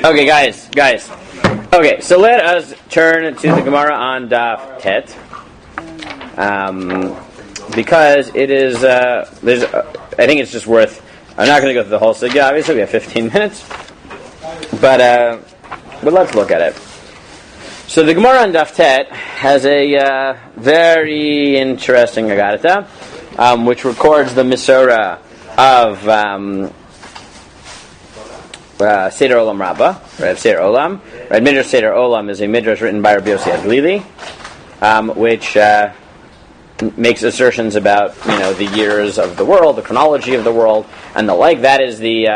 Okay, guys. Okay, so let us turn to the Gemara on Daf Tet, because it is. I think it's just worth. I'm not going to go through the whole sugya. Obviously, we have 15 minutes, but let's look at it. So the Gemara on Daf Tet has a very interesting Agarata, which records the Misora of Seder Olam Rabbah, right? Seder Olam, right? Midrash Seder Olam is a midrash written by Rabbi Yossi Aglili, which makes assertions about the years of the world, the chronology of the world, and the like. That is the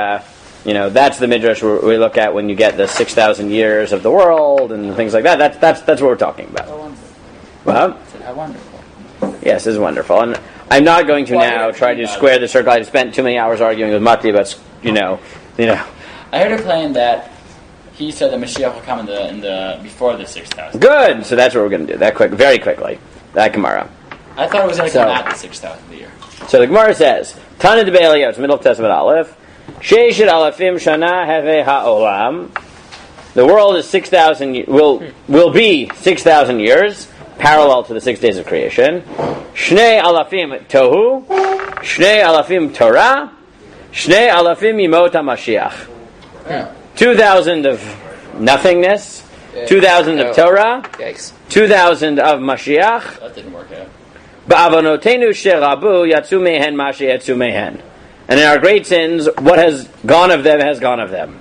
that's the midrash we look at when you get the 6,000 years of the world and things like that. That's what we're talking about. Well, How wonderful. yes, it's wonderful, and I'm not going to now try to square the circle. I spent too many hours arguing with Mati about I heard a claim that he said that Mashiach will come in the before the 6,000. Good. So that's what we're going to do. Very quickly. That Gemara. I thought it was going to come at the 6,000th year. So the Gemara says, Tana de Be'eliyah, it's middle of Testament Aleph. Sheishit alafim shana have ha'olam. The world is 6,000. Will be 6,000 years, parallel to the 6 days of creation. Shnei alafim tohu, Shnei alafim Torah, Shnei alafim yimot HaMashiach. 2,000 of nothingness, 2,000 of Torah, 2,000 of Mashiach. That didn't work out. Ba'avonotenu sherabu yatsu mehen mashi yatsu mehen. And in our great sins, what has gone of them has gone of them.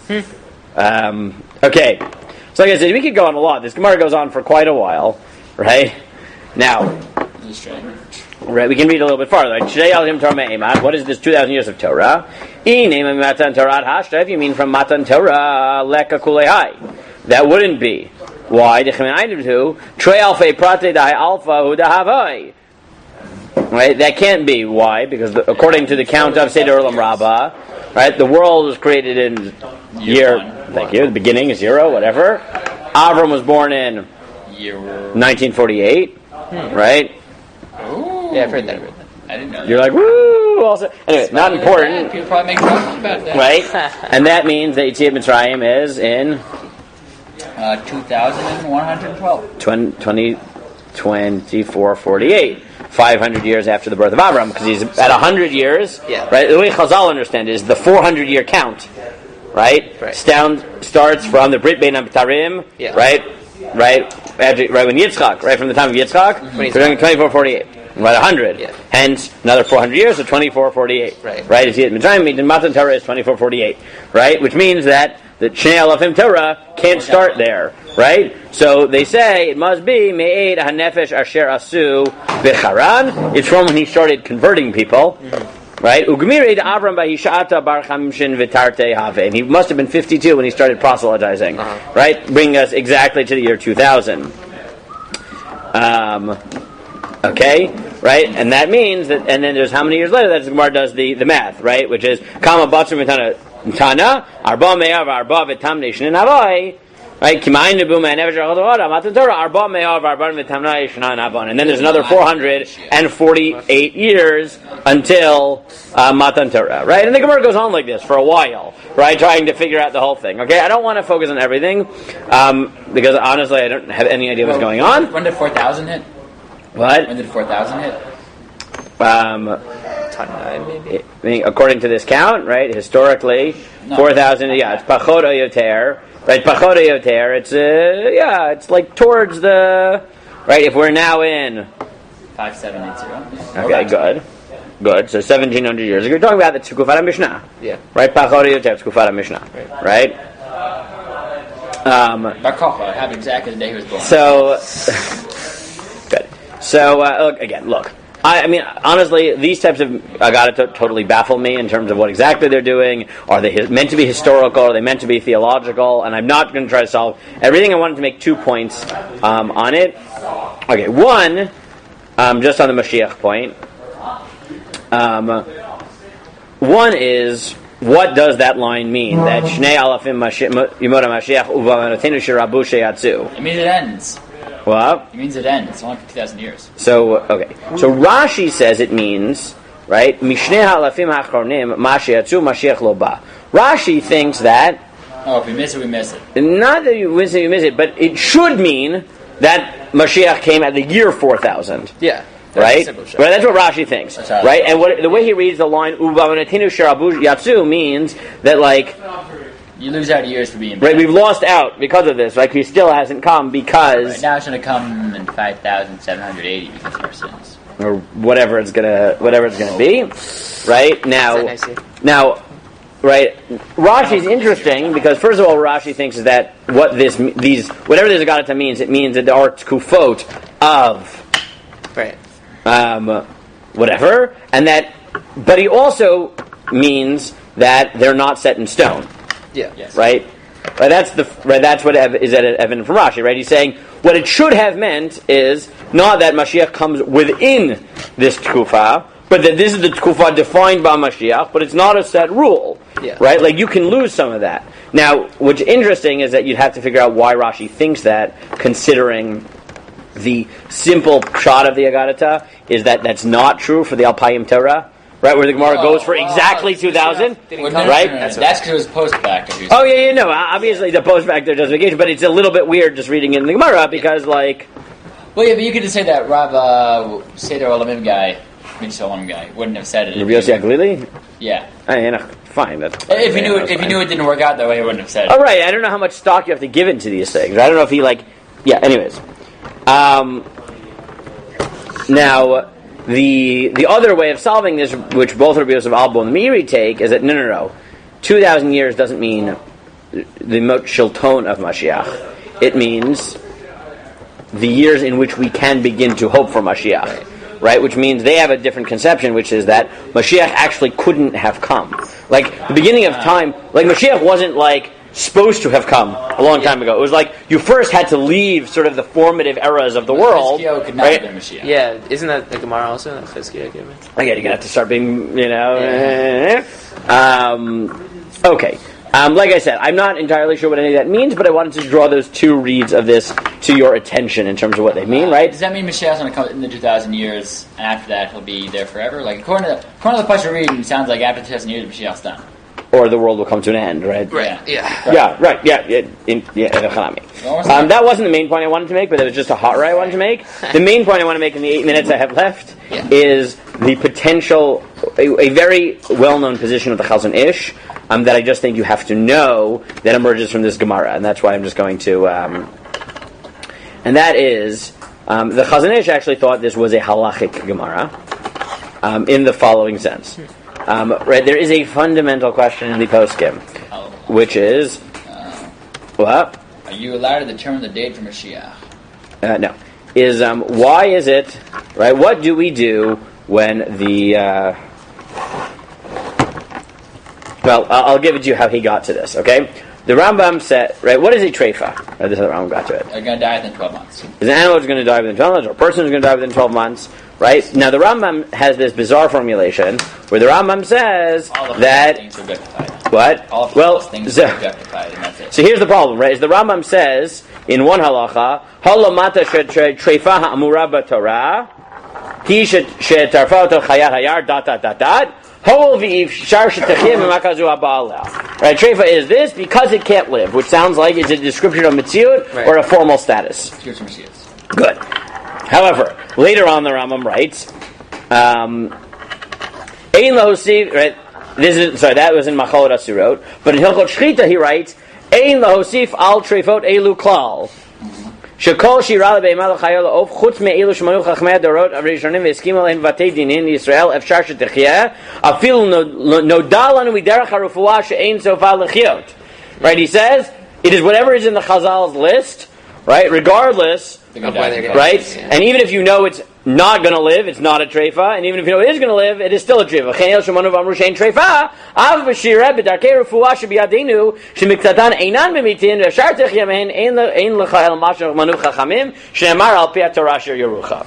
Okay. So like I said, we could go on a lot. This Gemara goes on for quite a while, right? Now, right, we can read a little bit farther. What is this 2,000 years of Torah? If you mean from Matan Torah, leka kulehai. That wouldn't be. Why? Right? That can't be. Why? Because according to the count of Seder Olam Rabbah, right, the world was created in the beginning, 0, whatever. Avram was born in 1948, right? Ooh. Yeah, I've heard that. I didn't know that. You're like, woo! Also, anyway, not important. People probably make jokes about that. Right? And that means that Yetziat Mitzrayim is in 2,112. 2448. 500 years after the birth of Avram, because he's at 100 years. Yeah. Right? The way Chazal understand it is the 400-year count. Right? Starts from the Brit Bein HaBetarim. Yeah. Right? Right when Yitzchak, right from the time of Yitzchak, we're doing 2448. About 100. Yeah. Hence, another 400 years, so 2448. Right? It's Mitzrayim, in Matan Torah is 2448. Right? Which means that the Shnei Alafim Torah can't start there. Right? So they say it must be Me'ed HaNefesh Asher Asu B'Charan. It's from when he started converting people. Mm-hmm. Right? Ugmirid Avram Bahishata Bar Chamshin Vitarte Have. And he must have been 52 when he started proselytizing. Uh-huh. Right? Bringing us exactly to the year 2000. Okay, right, and that means that, and then there's how many years later that the Gemara does the math, right, which is Kama Batzur Tana Arba Me'av Arba V'Tam Nation Avai, right? Kimayin Nebu Me'anev Shachot Matan Torah Arba Me'av Arba V'Tam Nation Avon, and then there's another 448 years until Matan Torah, right? And the Gemara goes on like this for a while, right, trying to figure out the whole thing. Okay, I don't want to focus on everything because honestly I don't have any idea what's going on. When did 4,000 hit? What? When did 4,000 hit? 9 maybe. I mean, according to this count, right? Historically, 4,000. Yeah, it's Pachot Yoter, right? Pachot Yoter. It's like towards the right. If we're now in 5780. Okay, good. So 1,700 years ago, we're talking about the Tzukufat Mishnah. Yeah. Right. Pachot Yoter, Tzukufat Mishnah. Right. Bar Kochba happened exactly the day he was born. So. Good. So, look. I mean, honestly, these types of Agarata totally baffle me in terms of what exactly they're doing. Are they meant to be historical? Are they meant to be theological? And I'm not going to try to solve everything. I wanted to make 2 points on it. Okay, one, just on the Mashiach point. One is, what does that line mean? That Shnei Alafim Yimot HaMashiach Uvamanotenu Sherabu Sheyatzu. It means it ends. What? It means it ends. It's only 2,000 years. So, okay. So Rashi says it means, right? Mishnei halafim hachronim, Mashiach Mashiach lo ba. Rashi thinks that... Oh, if we miss it, we miss it. Not that you miss it, but it should mean that Mashiach came at the year 4000. Yeah. Right? Right? That's what Rashi thinks. Right? And the way he reads the line, Uvavanatinu Sharabu Yatsu, means that, like... You lose out years for being bad. Right, we've lost out because of this. Like, he still hasn't come because... Right, now it's going to come in 5,780 because of our sins. Or whatever it's gonna be. Right? Now, right, Rashi's interesting because, first of all, Rashi thinks that whatever this Agadata means, it means that there are tkufot of... Right. Whatever, and that, but he also means that they're not set in stone. Yeah. Yes. Right. That's what is evident from Rashi. Right. He's saying what it should have meant is not that Mashiach comes within this tkufa, but that this is the tkufa defined by Mashiach, but it's not a set rule. Yeah. Right. Like you can lose some of that. Now, what's interesting is that you'd have to figure out why Rashi thinks that, considering the simple shot of the Agadata is that that's not true for the Alpayim Torah, right? Where the Gemara goes for exactly 2,000, right? That's because it was post-back. Oh, yeah, no. Obviously, the post-back there justification, but it's a little bit weird just reading in the Gemara because, like... Well, yeah, but you could just say that Rav Seder Olamim guy, Mitzvah Olam guy, wouldn't have said it. Rabbi Yossi Aglili? Yeah. Fine. That's if he knew it didn't work out that way, he wouldn't have said it. Oh, right. I don't know how much stock you have to give into these things. I don't know if he, like... Yeah, anyways. Now, the other way of solving this, which both Rabbi Yosef Albo and the Meiri take, is that no. 2,000 years doesn't mean the Mot Shilton of Mashiach. It means the years in which we can begin to hope for Mashiach. Right? Which means they have a different conception, which is that Mashiach actually couldn't have come. Like, the beginning of time, like Mashiach wasn't like supposed to have come a long time ago. It was like you first had to leave sort of the formative eras of the world. Could not right? have been Mashiach. Yeah, isn't that the Gemara also? That Chizkiah gave it? Again, you're going to have to start being, okay. Like I said, I'm not entirely sure what any of that means, but I wanted to draw those two reads of this to your attention in terms of what they mean, right? Does that mean Mashiach's going to come in the 2,000 years, and after that he'll be there forever? Like, according to the place you're reading, it sounds like after 2,000 years, Mashiach's done. Or the world will come to an end, right? Right. Yeah. Yeah. Right. Yeah. That wasn't the main point I wanted to make, but it was just a hot right I wanted to make. The main point I want to make in the 8 minutes I have left is the potential, a very well-known position of the Chazon Ish that I just think you have to know that emerges from this Gemara, and that's why I'm just going to. And that is, the Chazon Ish actually thought this was a halachic Gemara in the following sense. Right, there is a fundamental question in the poskim, which is, what? Are you allowed to determine the date for Mashiach? No. Is why is it, right, what do we do when the, well, I'll give it to you how he got to this, okay? The Rambam said, right, what is a treifa? Right, this is how the Rambam got to it. They're going to die within 12 months. Is an animal that's going to die within 12 months, or a person who's going to die within 12 months, right? Now, the Rambam has this bizarre formulation where the Rambam says that... Things are objectified. What? All of things are objectified, and that's it. So here's the problem, right? Is the Rambam says, in one halacha, Halamata treifa ha'amura b'Torah, hi she'tarfa oto chayat hayar, ... Right, treifa is this because it can't live, which sounds like it's a description of Metziut or a formal status. Good. However, later on the Rambam writes, Ein lahosiv, right? That was in Machalot Asurot, but in Hilchot Shchita he writes, Ein lahosif al treifot elu klal. Shekol shira lebeimah l'chayol la'of chutz me'elu shemanu chachmei adorot arishonim v'eskim alein v'atei dinin Yisrael efshar shetechyeh afilu nodal lanu miderach harufuah she'ein sofa l'chyot. Right, he says, it is whatever is in the Chazal's list, right, regardless, right, and even if you know it's not going to live, it's not a treifa, and even if you know it is going to live, it is still a treifa. Chayel shemanu v'amru she'ein treifa av v'shireh b'darkei refuah shebiyadinu shemiktatan einan b'mitin v'shar techyeh mehen ein lecha el mashach manu chachamim she'emar al pi haTorah asher yerucha.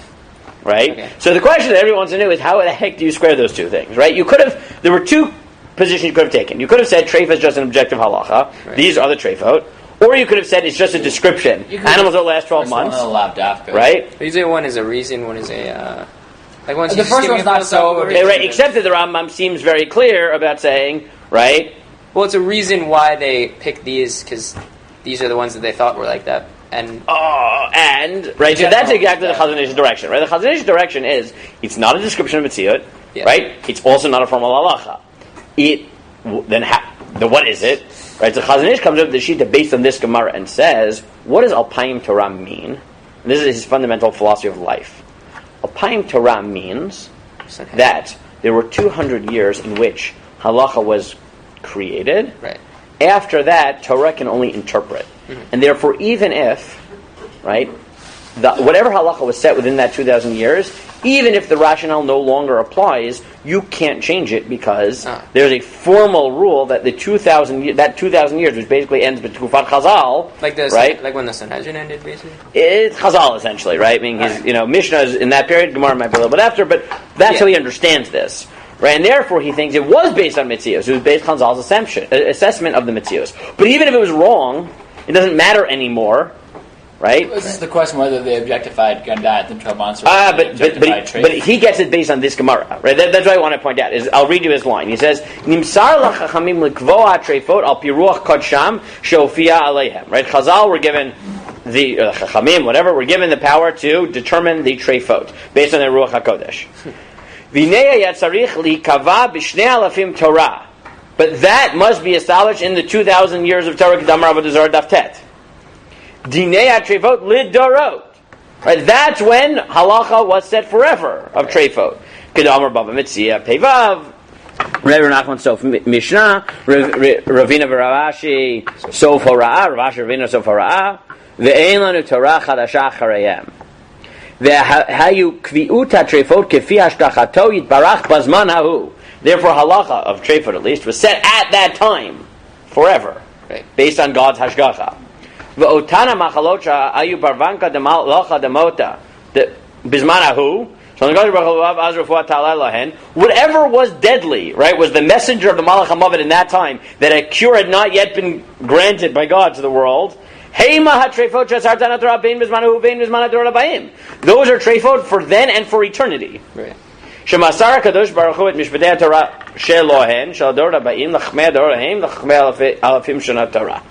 Right? Okay. So the question that everyone wants to know is how the heck do you square those two things, right? There were two positions you could have taken. You could have said treifa is just an objective halacha. Right. These are the treifot. Or you could have said it's just a description. Animals will last 12 months. Right? Usually one is a reason, one is a... like the first one's not so... Right, except that the Rambam seems very clear about saying, right, Well, it's a reason why they picked these, because these are the ones that they thought were like that. And right, so that's exactly the Chazon Ish's direction, right? The Chazon Ish's direction is, it's not a description of Metziot, right? It's also not a formal halacha. Then what is it? Right, so Chazon Ish comes up with the Shita based on this Gemara and says, what does Alpayim Torah mean? And this is his fundamental philosophy of life. Alpayim Torah means that there were 200 years in which halacha was created. Right. After that, Torah can only interpret. And therefore, even if, right, whatever halacha was set within that 2,000 years, even if the rationale no longer applies, you can't change it because there's a formal rule that the 2,000 years, which basically ends with Tufat Chazal, right? Like when the Sanhedrin ended, basically? It's Chazal, essentially, right? I mean, Mishnah is in that period, Gemara might be a little bit after, but that's how he understands this. Right, and therefore he thinks it was based on Mitzios. It was based on Chazal's assessment of the Mitzios. But even if it was wrong, it doesn't matter anymore, right? This is the question whether they objectified Gandat and 12 months. But he gets it based on this Gemara, right? That's what I want to point out. I'll read you his line. He says, "Nimsar lachachamim likvoa treifot al piruach kodsham shofia aleihem." Right? Chazal were given the chachamim, whatever, were given the power to determine the treifot based on the ruach hakodesh. V'nei yatzarich likava b'shnei alafim Torah. But that must be established in the 2,000 years of Torah Kedamar Avodah Zarah Daf Tet. Dinei HaTreifot Lidorot. Right, that's when halacha was set forever of Treifot. Kedamar Baba Metzia Pevav. Rebbe Nachman Sof Mishnah. Ravina V'Ravashi Sof Hora'ah. Ravashi Ravina Sof Hora'ah. Ve'ein lanu Torah Chadasha Acharayem. Ve'hayu Kvi'ut HaTreifot Kefi Hashtachato Yitbarach Bazman Hahu. Therefore, halacha of treifot at least was set at that time, forever, right, based on God's hashgacha. V'otana machalocha ayu barvanka demalocha demota bismanahu. Whatever was deadly, right, was the messenger of the Malach HaMavet in that time, that a cure had not yet been granted by God to the world. Those are treifot for then and for eternity. Right. Shemasar Kadosh Baruch Hu et Mishpatei Torah shelohen shaldor rabaim lachmei dorahem lachmei alafim shana Torah,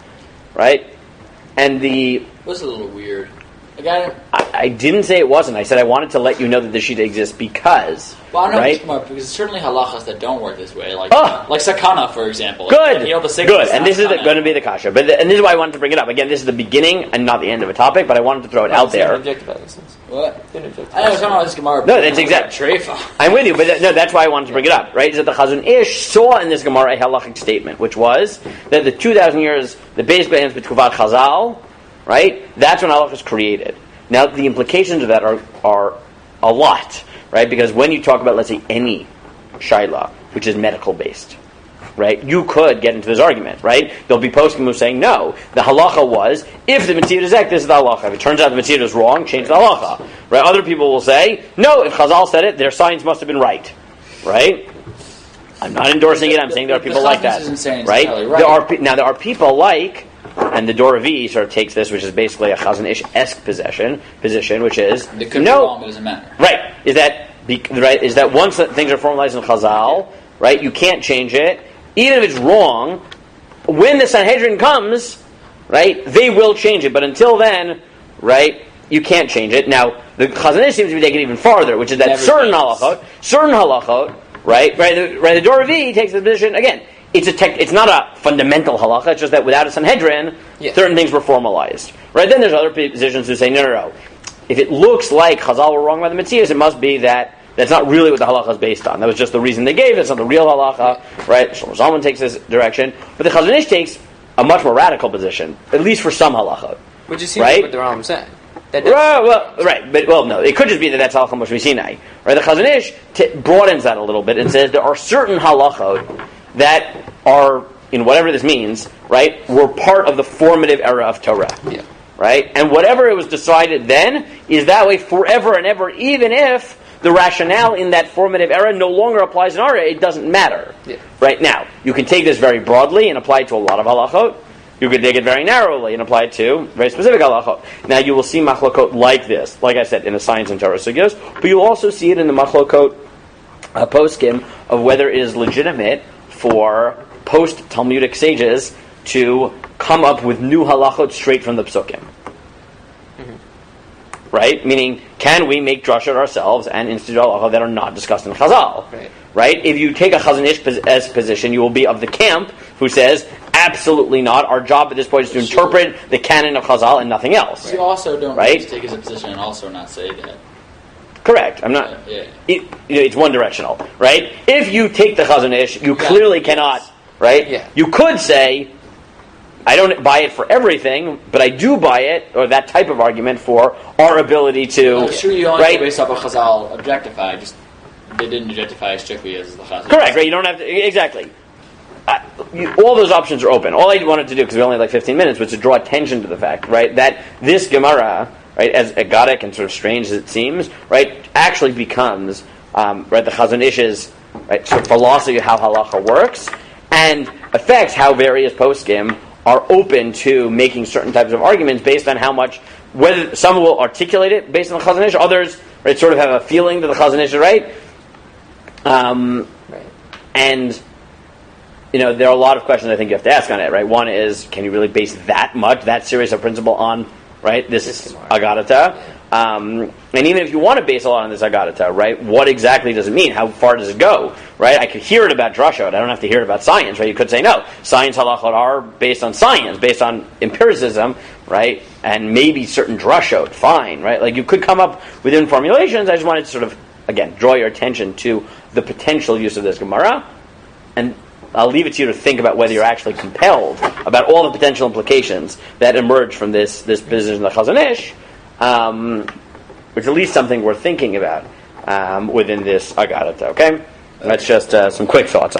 right? And the was a little weird. I didn't say it wasn't. I said I wanted to let you know that the Shita exists because, right? Because certainly halachas that don't work this way, like sakana, for example. Good, good. And this is going to be the kasha. And this is why I wanted to bring it up. Again, this is the beginning and not the end of a topic, but I wanted to throw it out there. What? I know talking about this Gemara. No, that's exactly. I'm with you, but that's why I wanted to bring it up. Right? Is that the Chazon Ish saw in this Gemara a halachic statement, which was that the 2,000 years that basically ends with Tkuvat Chazal. Right? That's when halacha is created. Now, the implications of that are a lot, right? Because when you talk about, let's say, any shaila, which is medical-based, right? You could get into this argument, right? There'll be poskim who saying, no, the halacha was, if the Mitzvah is Ek, this is the halacha. If it turns out the Mitzvah is wrong, change the halacha. Right? Other people will say, no, if Chazal said it, their science must have been right. Right? I'm not endorsing it, I'm saying there are people like that. Right? There are people like... And the Dor Revi sort of takes this, which is basically a Chazon Ish-esque position, which is it could be wrong, but it doesn't matter. Right? Is that once things are formalized in Chazal, right? You can't change it, even if it's wrong. When the Sanhedrin comes, right, they will change it. But until then, right, you can't change it. Now, the Chazon Ish seems to be taking it even farther, which is that certain halachot, right? The Dor Revi takes the position again. It's not a fundamental halacha. It's just that without a Sanhedrin, certain things were formalized. Right? Then there's other positions who say, no. If it looks like Chazal were wrong by the Metzios, it must be that that's not really what the halacha is based on. That was just the reason they gave it. It's not the real halacha. Right? Shlomo Zalman takes this direction. But the Chazon Ish takes a much more radical position, at least for some halacha. Which is what the Rambam said. No. It could just be that that's halacha Moshe Sinai. Right? The Chazon Ish broadens that a little bit and says there are certain halachot that are, in whatever this means, right, were part of the formative era of Torah. Yeah. Right? And whatever it was decided then is that way forever and ever, even if the rationale in that formative era no longer applies in our era, it doesn't matter. Yeah. Right? Now, you can take this very broadly and apply it to a lot of halachot. You could take it very narrowly and apply it to very specific halachot. Now, you will see machlokot like this, like I said, in the science and Torah sugyos, but you'll also see it in the machlokot poskim of whether it is legitimate for post-Talmudic sages to come up with new halachot straight from the psukim. Right? Meaning, can we make drasha ourselves and institute halacha that are not discussed in Chazal? Right? If you take a Chazon Ish position, you will be of the camp who says, absolutely not. Our job at this point is to interpret the canon of Chazal and nothing else. You also don't right? take his position and also not say that. Correct. I'm not. It's one directional, right? If you take the Chazon Ish, you clearly cannot, right? Yeah. You could say, I don't buy it for everything, but I do buy it, or that type of argument for our ability to. Sure, you only right? based off what Chazal objectify. Just they didn't objectify strictly as the Chazal. Correct. Right. You don't have to exactly. All those options are open. All I wanted to do, because we only had like 15 minutes, was to draw attention to the fact, right, that this Gemara, right, as agadic and sort of strange as it seems, right, actually becomes right the Chazon Ish's right sort of philosophy of how halacha works, and affects how various poskim are open to making certain types of arguments based on how much, whether some will articulate it based on the Chazon Ish, others right, sort of have a feeling that the Chazon Ish is right. And, there are a lot of questions I think you have to ask on it, right? One is, can you really base that serious a principle on, right, this agadata? And even if you want to base a lot on this agadata, right, what exactly does it mean? How far does it go, right? I could hear it about drashot. I don't have to hear it about science, right? You could say, no, science halachot are based on science, based on empiricism, right? And maybe certain drashot, fine, right? Like you could come up with different formulations. I just wanted to sort of, again, draw your attention to the potential use of this Gemara, and I'll leave it to you to think about whether you're actually compelled about all the potential implications that emerge from this position of the Chazon Ish, which is at least something worth thinking about within this Agadata. Okay, that's just some quick thoughts.